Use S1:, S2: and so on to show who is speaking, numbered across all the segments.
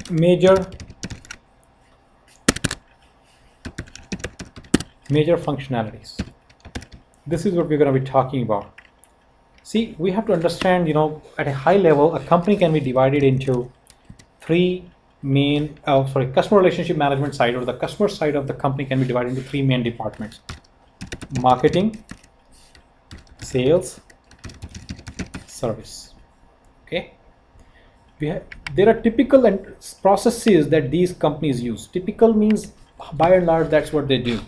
S1: major functionalities. This is what we're going to be talking about. See, we have to understand, at a high level, a company can be divided into three main, customer relationship management side, or the customer side of the company can be divided into three main departments: marketing, sales, service. Okay. There are typical and processes that these companies use. Typical means by and large that's what they do.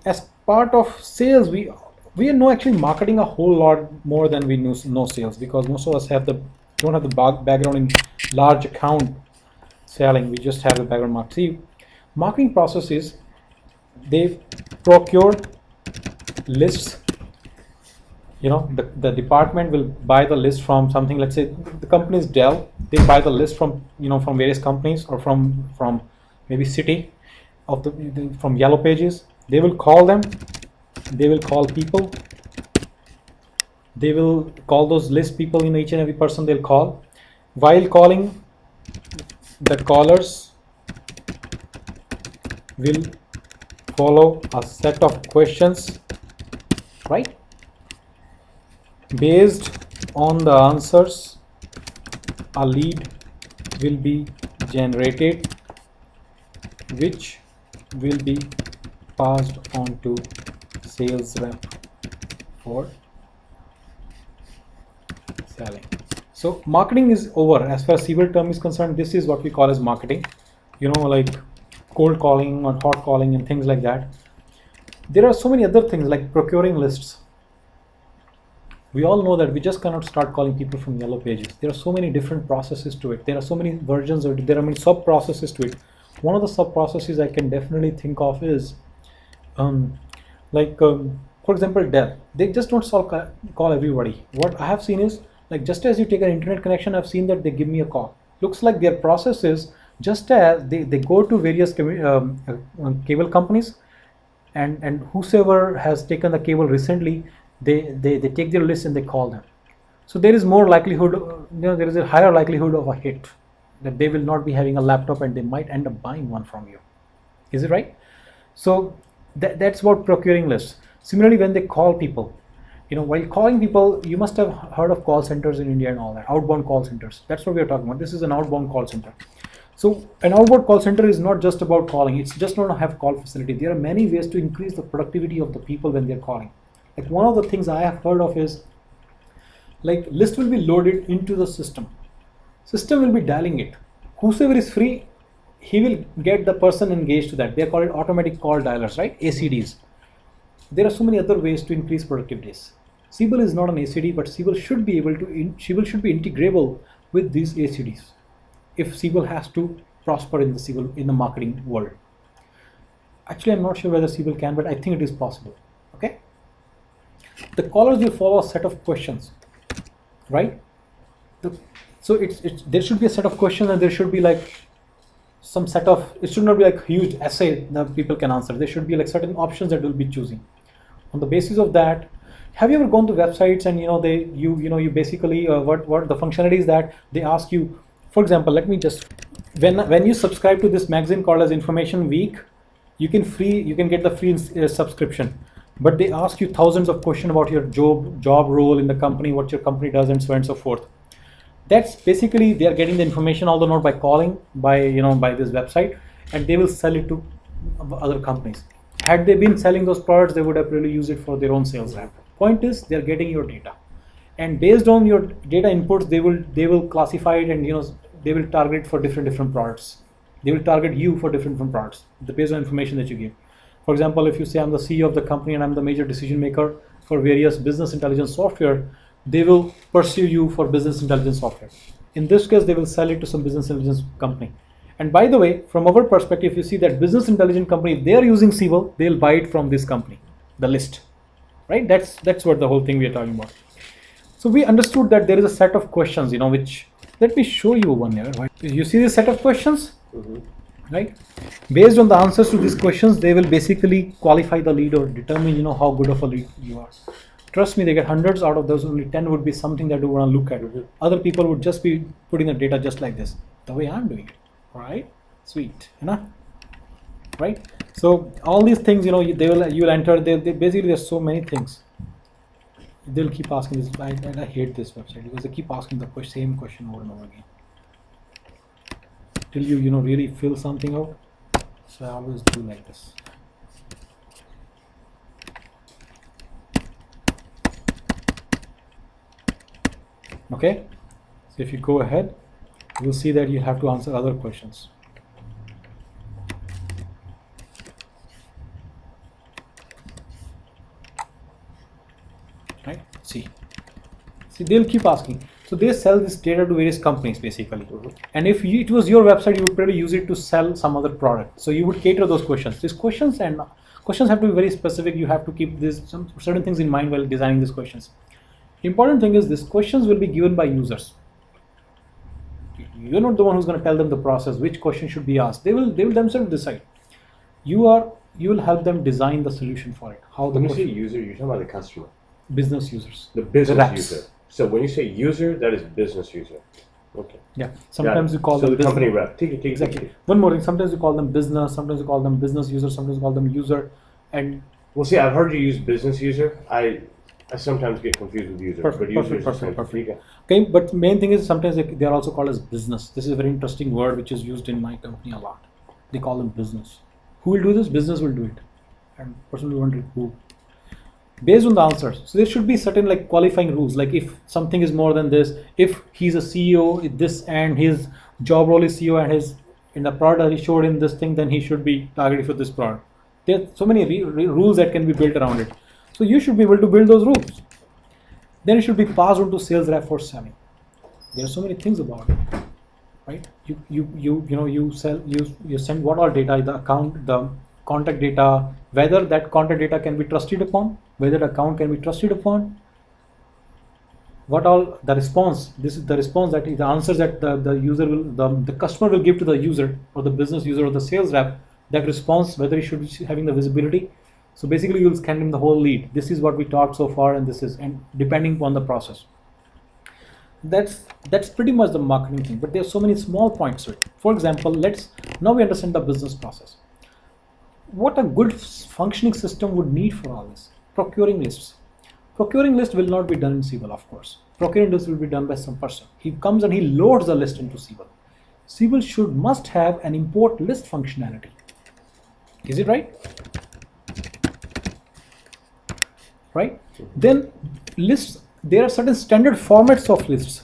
S1: As part of sales, we know actually marketing a whole lot more than we know sales, because most of us don't have the background in large account selling. We just have the background marketing. Marketing processes, they procure lists. The department will buy the list from something. Let's say the company is Dell. They buy the list from from various companies, or from maybe City from Yellow Pages. They will call them. They will call people. They will call those list people, each and every person they'll call. While calling, the callers will follow a set of questions, right? Based on the answers, a lead will be generated, which will be passed on to sales rep for selling. So marketing is over. As far as civil term is concerned, this is what we call as marketing, like cold calling or hot calling and things like that. There are so many other things like procuring lists. We all know that we just cannot start calling people from Yellow Pages. There are so many different processes to it. There are so many versions, or there are many sub processes to it. One of the sub processes I can definitely think of is for example, Dell. They just don't call everybody. What I have seen is, just as you take an internet connection, I've seen that they give me a call. Looks like their process is just as they go to various cable companies, and whosoever has taken the cable recently, they take their list and they call them. So there is more likelihood, there is a higher likelihood of a hit, that they will not be having a laptop and they might end up buying one from you. Is it right? So that's about procuring lists. Similarly, when they call people, while calling people, you must have heard of call centers in India and all that, outbound call centers. That's what we are talking about. This is an outbound call center. So an outbound call center is not just about calling. It's just not to have call facility. There are many ways to increase the productivity of the people when they're calling. Like one of the things I have heard of is, list will be loaded into the system. System will be dialing it. Whosoever is free, he will get the person engaged to that. They call it automatic call dialers, right? ACDs. There are so many other ways to increase productivities. Siebel is not an ACD, but Siebel should be should be integrable with these ACDs if Siebel has to prosper in the marketing world. Actually, I'm not sure whether Siebel can, but I think it is possible. Okay. The callers will follow a set of questions, right? So there should be a set of questions, and there should be some set of, it should not be huge essay that people can answer. There should be certain options that we'll be choosing. On the basis of that, have you ever gone to websites and you basically what the functionalities that they ask you? For example, let me just, when you subscribe to this magazine called as Information Week, you can get the free subscription. But they ask you thousands of questions about your job role in the company, what your company does, and so on and so forth. That's basically, they are getting the information, although not by calling, by this website, and they will sell it to other companies. Had they been selling those products, they would have really used it for their own sales rep. Point is, they are getting your data, and based on your data inputs, they will classify it, and they will target for different products. They will target you for different products based on information that you give. For example, if you say I'm the CEO of the company and I'm the major decision maker for various business intelligence software, they will pursue you for business intelligence software. In this case, they will sell it to some business intelligence company. And by the way, from our perspective, you see that business intelligence company, if they are using Siebel, they'll buy it from this company, the list, right? That's what the whole thing we are talking about. So we understood that there is a set of questions, which, let me show you one here. Right? You see this set of questions? Mm-hmm. Right? Based on the answers to these questions, they will basically qualify the lead or determine, how good of a lead you are. Trust me, they get hundreds. Out of those, only 10 would be something that you want to look at. Other people would just be putting the data just like this. the way I'm doing it. Right? Sweet, right? So all these things, you'll enter. They basically, there's so many things. They'll keep asking this. I hate this website because they keep asking the same question over and over again till you really fill something out. So I always do like this. Okay, so if you go ahead, you'll see that you have to answer other questions. Right? See, they'll keep asking. So they sell this data to various companies basically. And if it was your website, you would probably use it to sell some other product. So you would cater those questions. These questions have to be very specific. You have to keep some certain things in mind while designing these questions. Important thing is these questions will be given by users. You're not the one who's going to tell them the process, which question should be asked. They will themselves decide. You will help them design the solution for it. How the
S2: when you say user, you're talking about the customer.
S1: Business users.
S2: The business user. So when you say user, that is business user. Okay.
S1: Yeah. Sometimes you call them
S2: the
S1: business.
S2: Company rep.
S1: Exactly. One more thing. Sometimes you call them business. Sometimes you call them business user. Sometimes you call them user. And
S2: well, see, I've heard you use business user. I sometimes get confused with user.
S1: Perfect. Okay, but main thing is sometimes they are also called as business. This is a very interesting word which is used in my company a lot. They call them business. Who will do this? Business will do it. And person will wonder who. Based on the answers. So there should be certain like qualifying rules. Like if something is more than this, if he's a CEO, this and his job role is CEO and in the product he showed in this thing, then he should be targeted for this product. There are so many rules that can be built around it. So you should be able to build those rules. Then it should be passed on to sales rep for selling. There are so many things about it, right? You send what all data, the account, the contact data, whether that contact data can be trusted upon, whether the account can be trusted upon, what all the response. This is the response that is the answers that the user will, the customer will give to the user or the business user or the sales rep. That response, whether he should be having the visibility. So basically you'll scan him the whole lead. This is what we talked so far, and depending upon the process. That's pretty much the marketing thing, but there's so many small points to it. For example, now we understand the business process. What a good functioning system would need for all this? Procuring lists. Procuring list will not be done in Siebel, of course. Procuring list will be done by some person. He comes and he loads the list into Siebel. Siebel must have an import list functionality. Is it right? Right? Then lists, there are certain standard formats of lists.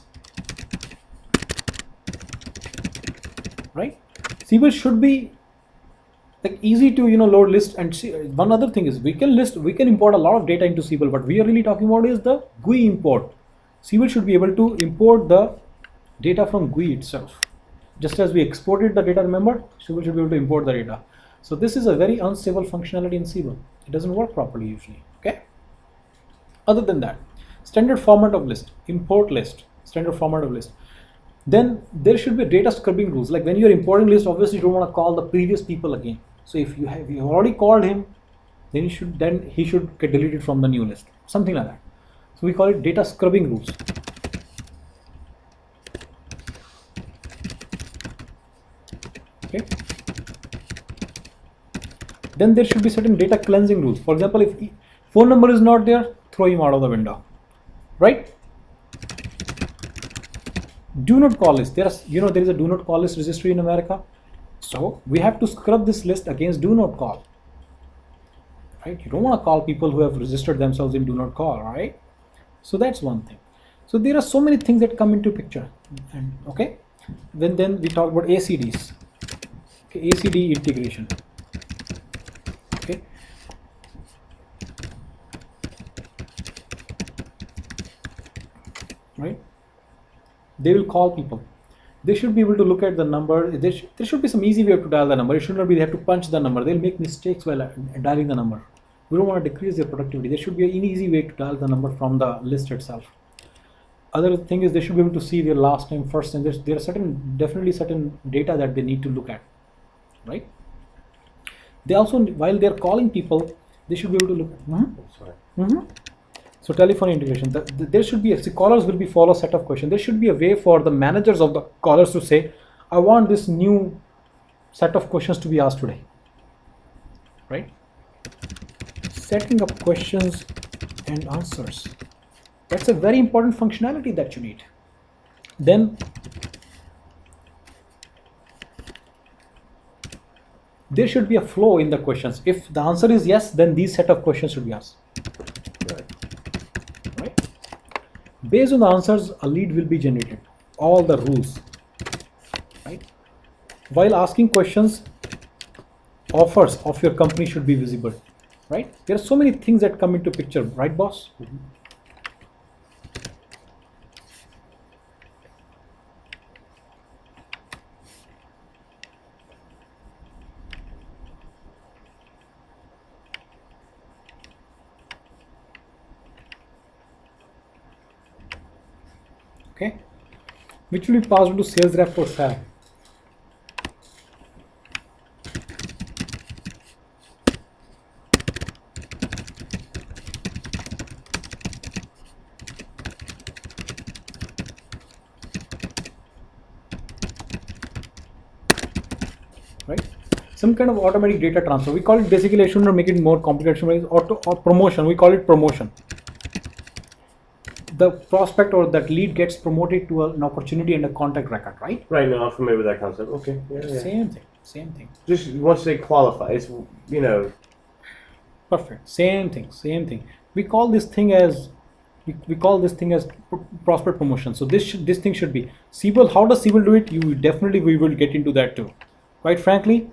S1: Right? Siebel should be like easy to load list. And see, one other thing is we can import a lot of data into Siebel. What we are really talking about is the GUI import. Siebel should be able to import the data from GUI itself. Just as we exported the data, remember, Siebel should be able to import the data. So this is a very unstable functionality in Siebel. It doesn't work properly usually. Okay. Other than that, standard format of list, import list, standard format of list. Then there should be data scrubbing rules. Like when you're importing list, obviously you don't want to call the previous people again. So if you have already called him, then he should get deleted from the new list. Something like that. So we call it data scrubbing rules. Okay. Then there should be certain data cleansing rules. For example, if phone number is not there, throw him out of the window, right? Do not call list. There is a do not call list registry in America. So we have to scrub this list against do not call, right? You don't want to call people who have registered themselves in do not call, right? So that's one thing. So there are so many things that come into picture. And okay, then we talk about ACDs. Okay, ACD integration. Okay. Right? They will call people. They should be able to look at the number. There should be some easy way to dial the number. It should not be they have to punch the number. They'll make mistakes while dialing the number. We don't want to decrease their productivity. There should be an easy way to dial the number from the list itself. Other thing is they should be able to see their last name, first name. There are definitely certain data that they need to look at, right? They also, while they're calling people, they should be able to look. So telephone integration. There should be callers will be follow a set of questions. There should be a way for the managers of the callers to say, I want this new set of questions to be asked today, right? Setting up questions and answers. That's a very important functionality that you need. Then there should be a flow in the questions. If the answer is yes, then these set of questions should be asked. Right? Based on the answers, a lead will be generated. All the rules. Right? While asking questions, offers of your company should be visible. Right? There are so many things that come into picture, right, boss? Mm-hmm. Okay, which will be passed on to sales rep for SAB. Right? Some kind of automatic data transfer. We call it basically, I should not make it more complicated, auto or promotion. We call it promotion. The prospect or that lead gets promoted to an opportunity and a contact record, right?
S2: Right, now I'm familiar with that concept. Okay. Yeah.
S1: Same thing.
S2: Just once they qualify, it's, you know.
S1: Perfect. Same thing. We call this thing as prospect promotion. So this thing should be Siebel. How does Siebel do it? We will get into that too. Quite frankly,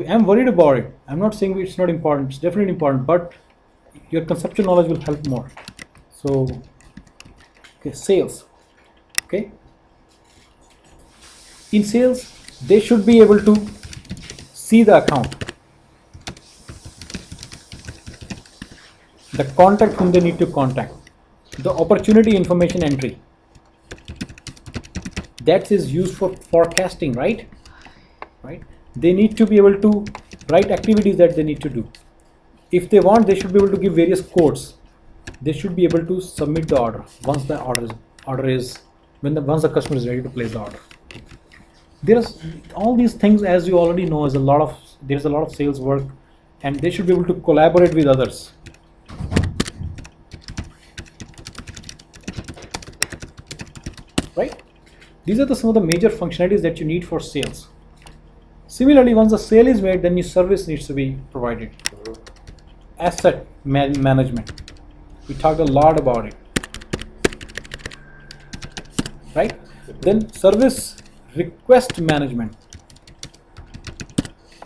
S1: I'm worried about it. I'm not saying it's not important. It's definitely important, but your conceptual knowledge will help more. So. Okay, sales. Okay. In sales, they should be able to see the account, the contact whom they need to contact, the opportunity information entry. That is used for forecasting, right? Right. They need to be able to write activities that they need to do. If they want, they should be able to give various codes. They should be able to submit the order once the once the customer is ready to place the order. There's all these things, as you already know, there's a lot of sales work, and they should be able to collaborate with others. Right? These are some of the major functionalities that you need for sales. Similarly, once the sale is made, then your service needs to be provided. Asset management. We talked a lot about it, right? Then service request management.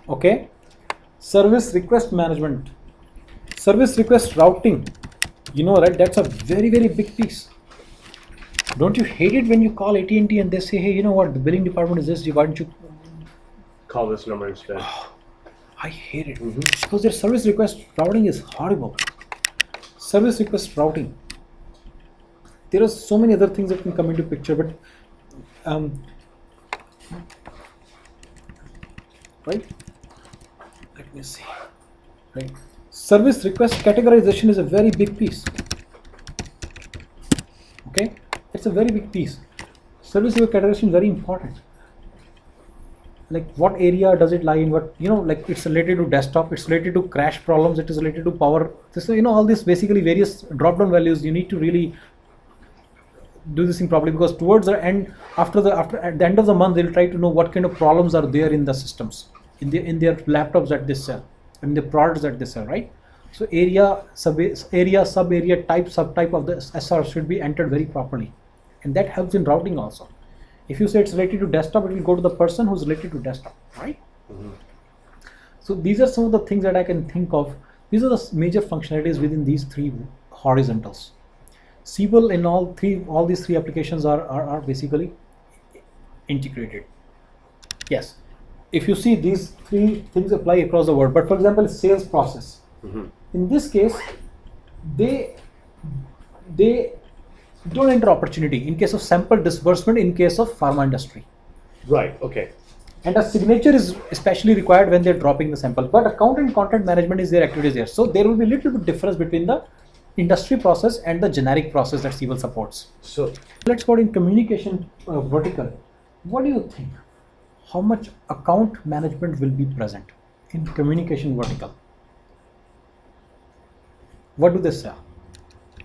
S1: Okay, service request management, service request routing. You know, right? That's a very big piece. Don't you hate it when you call AT&T and they say, hey, you know what? The billing department is this. Why don't you
S2: call this number instead?
S1: Oh, I hate it because their service request routing is horrible. Service request routing. There are so many other things that can come into picture, but right? Let me see. Right. Service request categorization is a very big piece. Okay, it's a very big piece. Service request categorization is very important. Like what area does it lie in? What, you know, like it's related to desktop, it's related to crash problems, it is related to power. This, you know, all these basically various drop-down values. You need to really do this thing properly, because towards the end, at the end of the month, they'll try to know what kind of problems are there in the systems, in their laptops that they sell, in the products that they sell, right? So area, sub-area, type, subtype of the SR should be entered very properly, and that helps in routing also. If you say it's related to desktop, it will go to the person who's related to desktop, right? So these are some of the things that I can think of. These are the major functionalities within these three horizontals. Siebel in all these three applications are basically integrated. Yes, if you see, these three things apply across the world. But for example, sales process. In this case, they don't enter opportunity in case of sample disbursement in case of pharma industry.
S2: Right, okay.
S1: And a signature is especially required when they're dropping the sample. But account and content management is their activities there. So there will be a little bit difference between the industry process and the generic process that Siebel supports.
S2: So
S1: let's go in communication vertical. What do you think? how much account management will be present in communication vertical. What do they say?